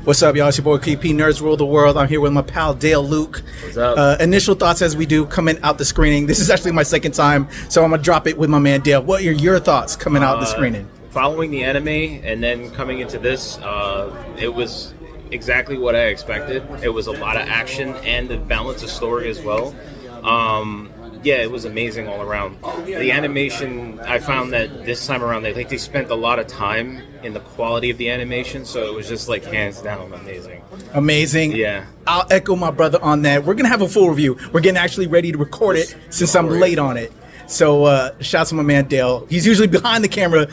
What's up, y'all? It's your boy KP, Nerds Rule the World. I'm here with my pal Dale Luke. What's up? Initial thoughts as we do coming out the screening. This is actually my second time, so I'm going to drop it with my man Dale. What are your thoughts coming out the screening? Following the anime and then coming into this, it was exactly what I expected. It was a lot of action and the balance of story as well. Yeah, it was amazing all around. The animation, I found that this time around, they spent a lot of time in the quality of the animation, so it was just like hands down amazing. Amazing. Yeah. I'll echo my brother on that. We're going to have a full review. We're getting actually ready to record it since I'm late on it. So shout out to my man Dale. He's usually behind the camera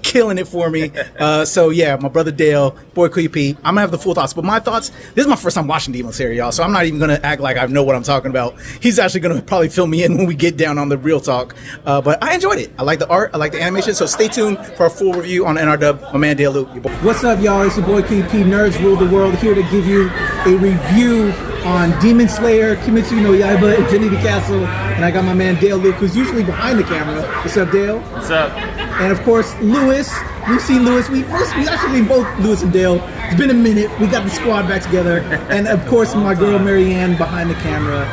killing it for me. So yeah, my brother Dale, boy QP. I'm gonna have the full thoughts, but my thoughts, this is my first time watching Demon Slayer, y'all, so I'm not even gonna act like I know what I'm talking about. He's actually gonna probably fill me in when we get down on the real talk. But I enjoyed it. I like the art, I like the animation, so stay tuned for our full review on NRW. My man Dale Luke. What's up, y'all? It's your boy QP, Nerds Rule the World, here to give you a review on Demon Slayer, Kimetsu no Yaiba Infinity Castle, and I got my man Dale Luke, who's usually behind the camera. What's up, Dale? What's up? And of course, Lewis. We've seen Lewis. We actually seen both Lewis and Dale. It's been a minute. We got the squad back together. And of course, my girl Marianne behind the camera.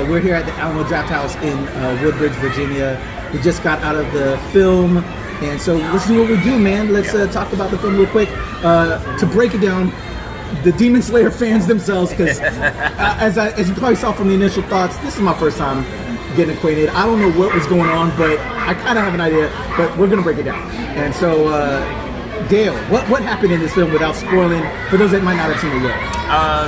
We're here at the Alamo Draft House in Woodbridge, Virginia. We just got out of the film. And so let's do what we do, man. Let's talk about the film real quick. To break it down, the Demon Slayer fans themselves, because as you probably saw from the initial thoughts, this is my first time getting acquainted. I don't know what was going on, but I kind of have an idea, but we're going to break it down. And so, Dale, what happened in this film without spoiling, for those that might not have seen it yet?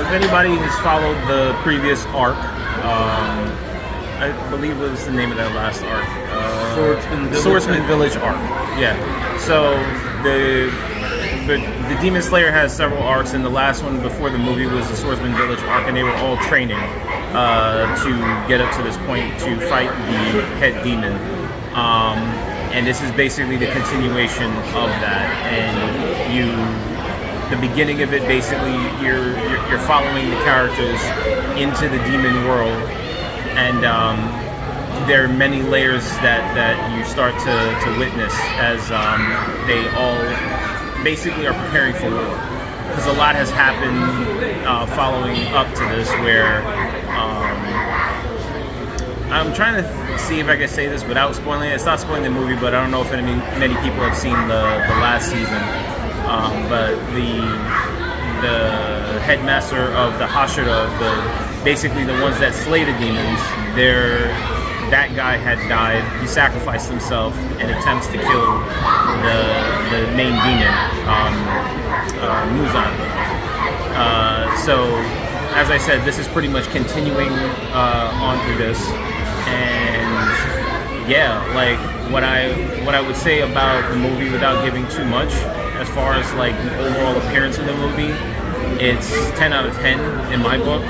If anybody has followed the previous arc, I believe was the name of that last arc. Swordsman Village arc. Yeah. So the Demon Slayer has several arcs, and the last one before the movie was the Swordsman Village arc, and they were all training to get up to this point to fight the head demon. And this is basically the continuation of that. And the beginning of it, basically, you're following the characters into the demon world, and there are many layers that you start to witness as they all basically are preparing for war, because a lot has happened following up to this, where I'm trying to see if I can say this without spoiling it. It's not spoiling the movie, but I don't know if many people have seen the last season. But the headmaster of the Hashira, basically the ones that slay the demons, that guy had died. He sacrificed himself in attempts to kill the main demon, Muzan. So, as I said, this is pretty much continuing on through this, and yeah, like what I would say about the movie without giving too much, as far as like the overall appearance of the movie, it's 10 out of 10 in my book.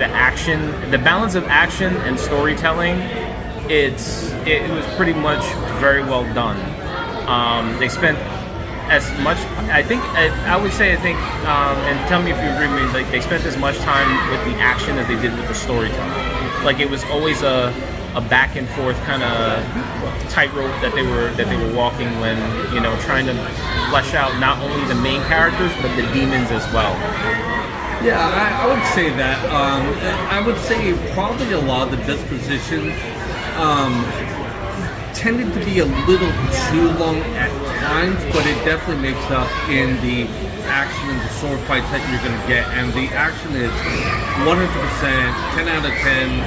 The action, the balance of action and storytelling, it was pretty much very well done. They spent as much, I would say, and tell me if you agree with me, like they spent as much time with the action as they did with the storytelling. Like it was always a back and forth kind of tightrope that they were walking when, trying to flesh out not only the main characters but the demons as well. Yeah, I would say that. I would say probably a lot of the disposition tended to be a little too long at times, but it definitely makes up in the action and the sword fights that you're going to get. And the action is 100%, 10 out of 10,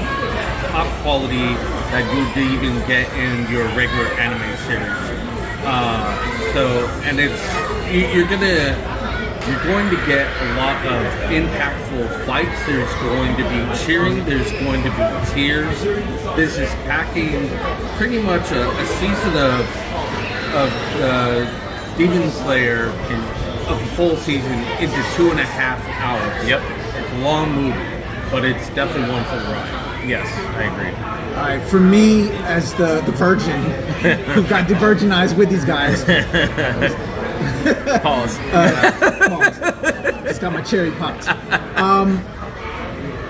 top quality that you would even get in your regular anime series. And you're going to get a lot of impactful fights. There's going to be cheering. There's going to be tears. This is packing pretty much a season of Demon Slayer, a full season, into 2.5 hours. Yep. It's a long movie, but it's definitely one for the ride. Yes, I agree. All right, for me, as the virgin who got de-virginized with these guys. Pause. Just got my cherry popped.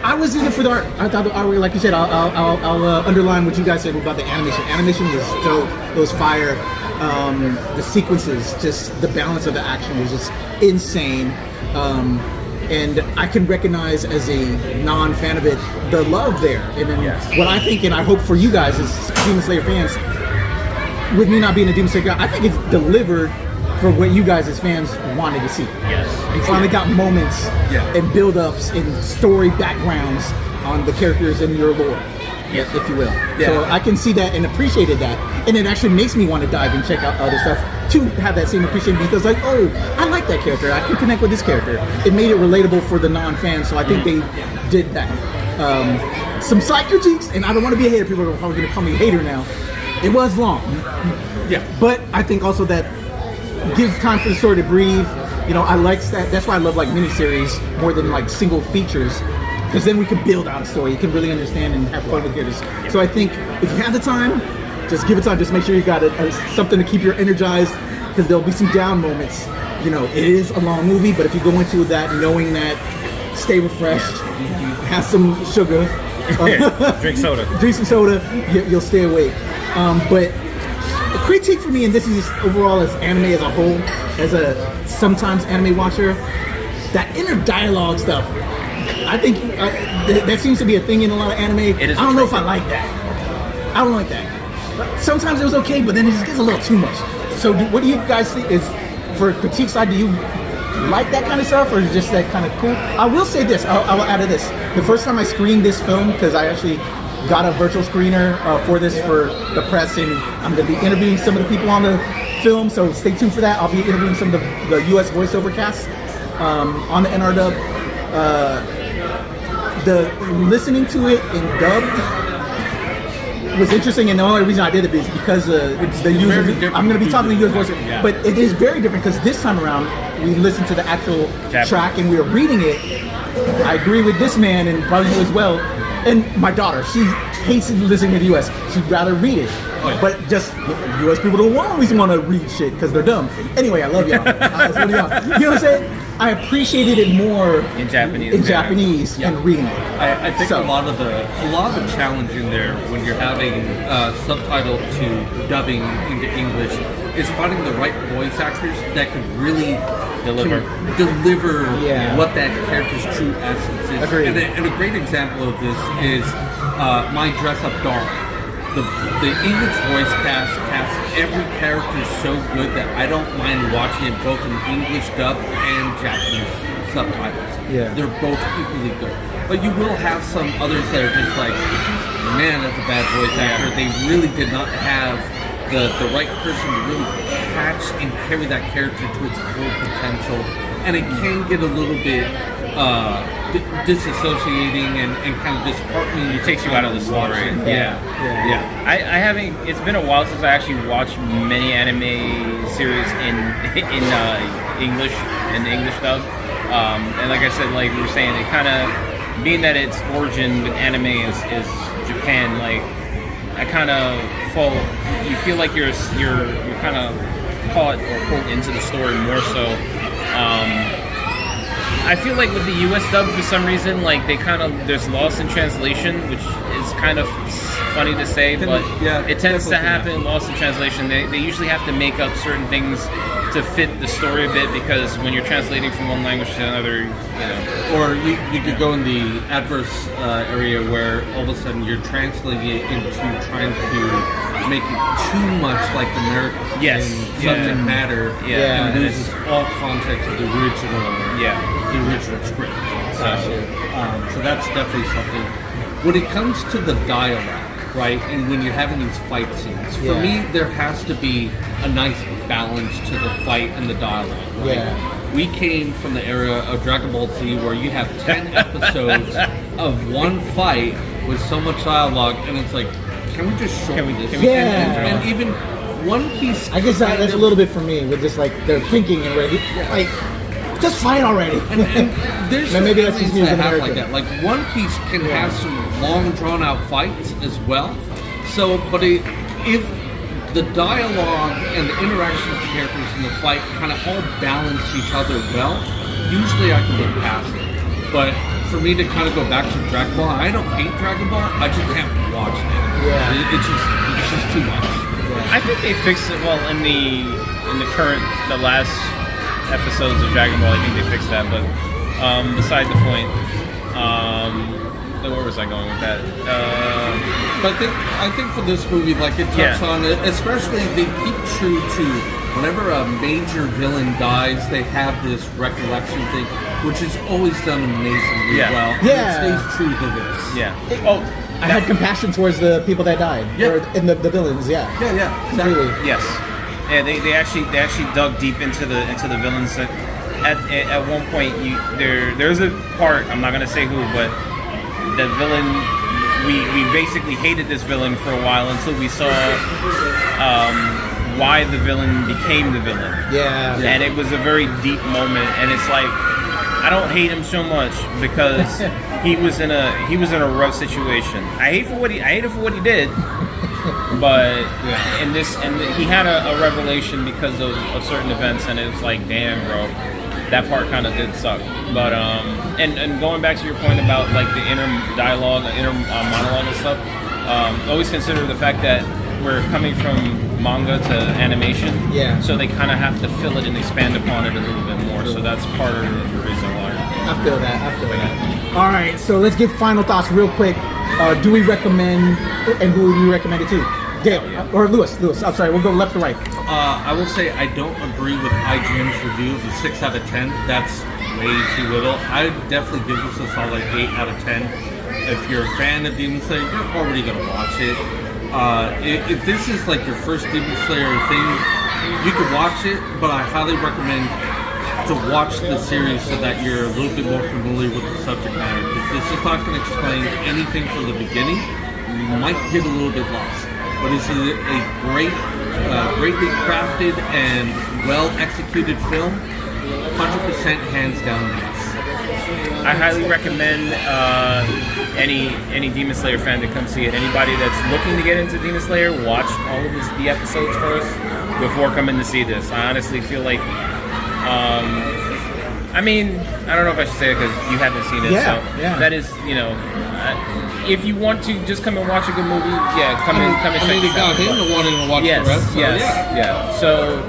I was in it for the art. I thought the art, like you said, I'll underline what you guys said about the animation. Animation was dope. It was fire. The sequences, just the balance of the action was just insane. And I can recognize as a non-fan of it, the love there. And then what I think, and I hope for you guys as Demon Slayer fans, with me not being a Demon Slayer guy, I think it's delivered for what you guys as fans wanted to see. Yes. You finally got moments and build-ups and story backgrounds on the characters in your lore, if you will. Yeah. So I can see that and appreciated that. And it actually makes me want to dive and check out other stuff to have that same appreciation, because like, oh, I like that character. I can connect with this character. It made it relatable for the non-fans, so I think they did that. Some side critiques, and I don't want to be a hater. People are probably going to call me a hater now. It was long. Yeah. But I think also that gives time for the story to breathe. You know, I like that. That's why I love like miniseries more than like single features, because then we can build out a story. You can really understand and have fun with characters. So I think if you have the time, just give it time. Just make sure you got something to keep you energized, because there'll be some down moments. You know, it is a long movie, but if you go into that knowing that, stay refreshed, have some sugar, Drink soda. drink some soda, you'll stay awake. But a critique for me, and this is overall as anime as a whole, as a sometimes anime watcher, that inner dialogue stuff. I think that seems to be a thing in a lot of anime. I don't know if I like that. I don't like that. Sometimes it was okay, but then it just gets a little too much. So what do you guys think is, for critique side, do you like that kind of stuff, or is just that kind of cool? I will say this, I will add to this. The first time I screened this film, because I actually got a virtual screener for this for the press, and I'm going to be interviewing some of the people on the film, so stay tuned for that. I'll be interviewing some of the US voiceover cast on the NRW. The listening to it in dubbed was interesting, and the only reason I did it is because it's the user. I'm going to be talking to US voiceover, but it is very different because this time around we listened to the actual track and we were reading it. I agree with this man, and probably you as well. And my daughter, she hates listening to the US. She'd rather read it. But just US people don't always want to read shit because they're dumb. Anyway, I love y'all. You know what I'm saying? I appreciated it more in Japanese, and reading it. I think a lot of the challenge in there when you're having subtitle to dubbing into English is finding the right voice actors that could really deliver what that character's true essence is. Agreed. And a great example of this is My Dress Up Darling. The English voice cast every character so good that I don't mind watching it both in English dub and Japanese subtitles. Yeah. They're both equally good. But you will have some others that are just like, man, that's a bad voice actor. They really did not have the right person to really catch and carry that character to its full potential. And it can get a little bit disassociating and kind of disheartening. It takes you out of the story. Yeah. I haven't. It's been a while since I actually watched many anime series in English, in the English dub. And like I said, like we were saying, it kind of, being that its origin with anime is Japan. Like I kind of fall. You feel like you're kind of caught or pulled into the story more so. I feel like with the US dub, for some reason, like there's loss in translation, which is kind of funny to say, but it tends to happen, loss in translation. They usually have to make up certain things to fit the story a bit, because when you're translating from one language to another, Or you could go in the adverse area where all of a sudden you're translating it into trying to make it too much like American subject matter, and loses all context of the original script. So that's definitely something. When it comes to the dialogue, right, and when you're having these fight scenes, for me there has to be a nice balance to the fight and the dialogue. Right? We came from the era of Dragon Ball Z where you have 10 episodes of one fight with so much dialogue, and it's like, can we just shorten this? And even One Piece. I guess that's a little bit for me with just like they're thinking and ready. Like, just fight already. And there's maybe that's just me as an American. like that. Like One Piece can have some long, drawn out fights as well. So, but if the dialogue and the interaction of the characters in the fight kind of all balance each other well, usually I can get past it. But for me to kind of go back to Dragon Ball, I don't hate Dragon Ball. I just can't watch it. Yeah. It's just too much. I think they fixed it well in the last episodes of Dragon Ball. I think they fixed that, but beside the point. Where was I going with that? But I think for this movie, like it touched on it, especially they keep true to whenever a major villain dies, they have this recollection thing, which is always done amazingly well. Yeah. And it stays true to this. Yeah. I had compassion towards the people that died. Yeah. And the villains, yeah. Yeah, Completely. Yes. Yeah, they actually dug deep into the villains. At one point, there's a part, I'm not gonna say who, but the villain, we basically hated this villain for a while until we saw why the villain became the villain. Yeah. And it was a very deep moment, and it's like I don't hate him so much because he was in a rough situation. I hate him for what he did. But he had a revelation because of certain events, and it was like, damn, bro, that part kind of did suck. But and going back to your point about like the inner dialogue, inner monologue and stuff, always consider the fact that we're coming from manga to animation, so they kind of have to fill it and expand upon it a little bit more. So that's part of the reason why. I feel that. All right, so let's get final thoughts real quick. Do we recommend, and who would we recommend it to? Dale or Lewis? I'm sorry, we'll go left to right. I will say I don't agree with IGN's review of the 6 out of 10. That's way too little. I would definitely give this a solid 8 out of 10. If you're a fan of Demon Slayer, you're already gonna watch it. If this is like your first Demon Slayer thing, you could watch it, but I highly recommend to watch the series so that you're a little bit more familiar with the subject matter. Because this is not going to explain anything from the beginning. You might get a little bit lost. But it's a greatly crafted and well-executed film. 100% hands down yes. I highly recommend any Demon Slayer fan to come see it. Anybody that's looking to get into Demon Slayer, watch all of the episodes first before coming to see this. I honestly feel like, I mean, I don't know if I should say it because you haven't seen it. That is, if you want to just come and watch a good movie, come and check it out. Wanting to watch the rest. So,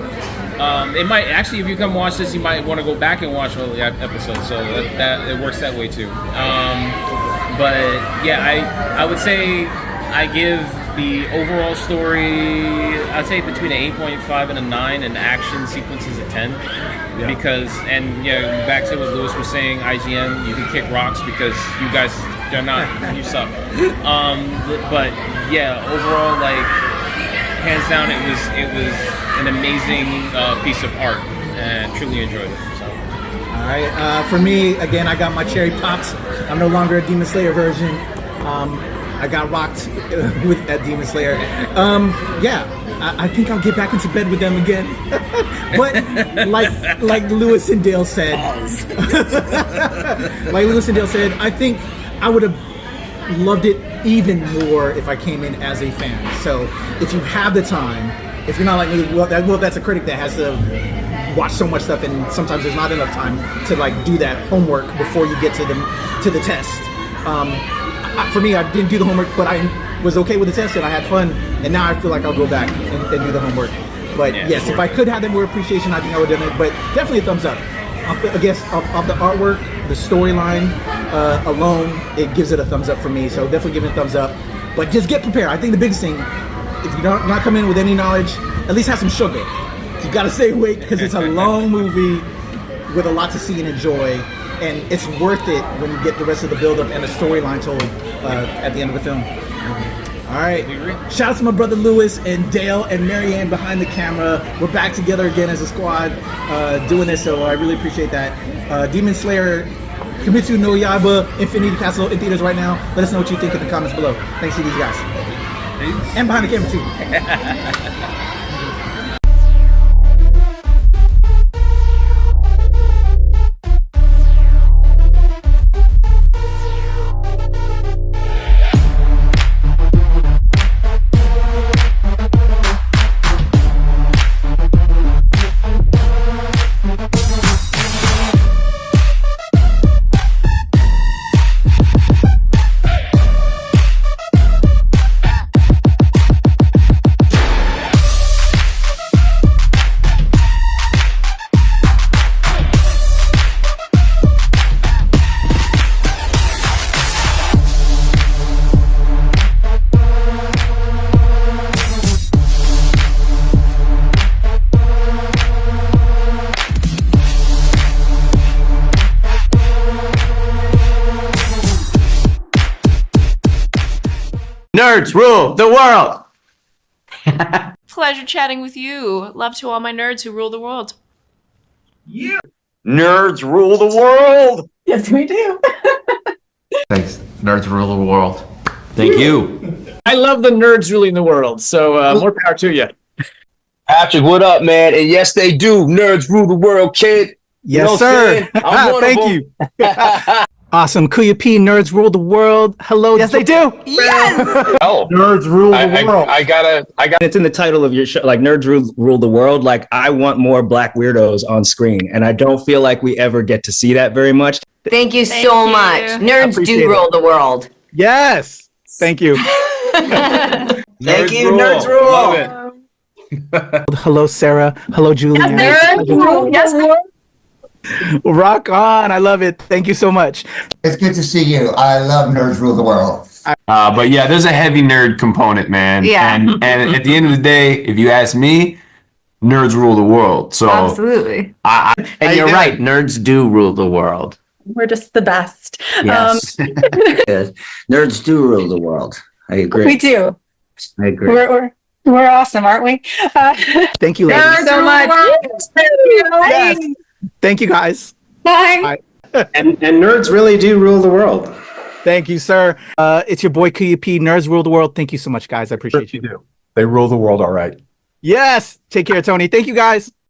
it might actually, if you come watch this, you might want to go back and watch all the episodes. So that it works that way too. But I would say I give the overall story, I'd say between an 8.5 and a 9, and action sequences a 10. Because, back to what Lewis was saying, IGN, you can kick rocks because you guys are not, you suck. But overall, like, hands down, it was an amazing piece of art, and truly enjoyed it. So. All right, for me, again, I got my cherry pops. I'm no longer a Demon Slayer version. I got rocked at Demon Slayer. I think I'll get back into bed with them again. But like Lewis and Dale said, I think I would have loved it even more if I came in as a fan. So if you have the time, if you're not like me, that's a critic that has to watch so much stuff, and sometimes there's not enough time to like do that homework before you get to the test. For me, I didn't do the homework, but I was okay with the test and I had fun, and now I feel like I'll go back and do the homework. But yes, if I could have that more appreciation, I think I would have done it. But definitely a thumbs up. I guess off the artwork, the storyline alone, it gives it a thumbs up for me. So definitely give it a thumbs up. But just get prepared. I think the biggest thing, if you're not coming in with any knowledge, at least have some sugar. You gotta stay awake because it's a long movie with a lot to see and enjoy. And it's worth it when you get the rest of the build-up and the storyline told at the end of the film. All right. Shout out to my brother Lewis and Dale and Marianne behind the camera. We're back together again as a squad doing this, so I really appreciate that. Demon Slayer, Kimetsu no Yaiba, Infinity Castle in theaters right now. Let us know what you think in the comments below. Thanks to these guys. Peace. And behind the camera too. Nerds rule the world. Pleasure chatting with you. Love to all my nerds who rule the world. Nerds rule the world. Yes, we do. Thanks. Nerds rule the world. Thank you. I love the nerds ruling the world, so more power to you. Patrick, what up, man? And yes, they do. Nerds rule the world, kid. Yes, You know what sir. I'm saying? I'm one of Thank them. you. Awesome. Kuya P, nerds rule the world. Hello. Yes, they do. Oh, Nerds rule the world. I gotta. It's in the title of your show, like Nerds Rule the World. Like, I want more black weirdos on screen, and I don't feel like we ever get to see that very much. Thank you Thank so you. much. Nerds Appreciate do it. rule the world. Yes. Thank you. Thank you. rule. Nerds rule. Love it. Hello, Sarah. Hello, Julian. Yes, Rock on. I love it. Thank you so much. It's good to see you. I love Nerds Rule the World. But yeah, there's a heavy nerd component, man. Yeah. And at the end of the day, if you ask me, nerds rule the world. So absolutely. and you're right, nerds do rule the world. We're just the best. Yes. Nerds do rule the world. I agree. We do. I agree. We're awesome, aren't we? Thank you, ladies. Nerds so much. Yes. Thank you, guys. Bye. And nerds really do rule the world. Thank you, sir. It's your boy Kuya P. Nerds rule the world. Thank you so much, guys. I appreciate you. do. They rule the world all right. Yes. Take care, Tony. Thank you, guys.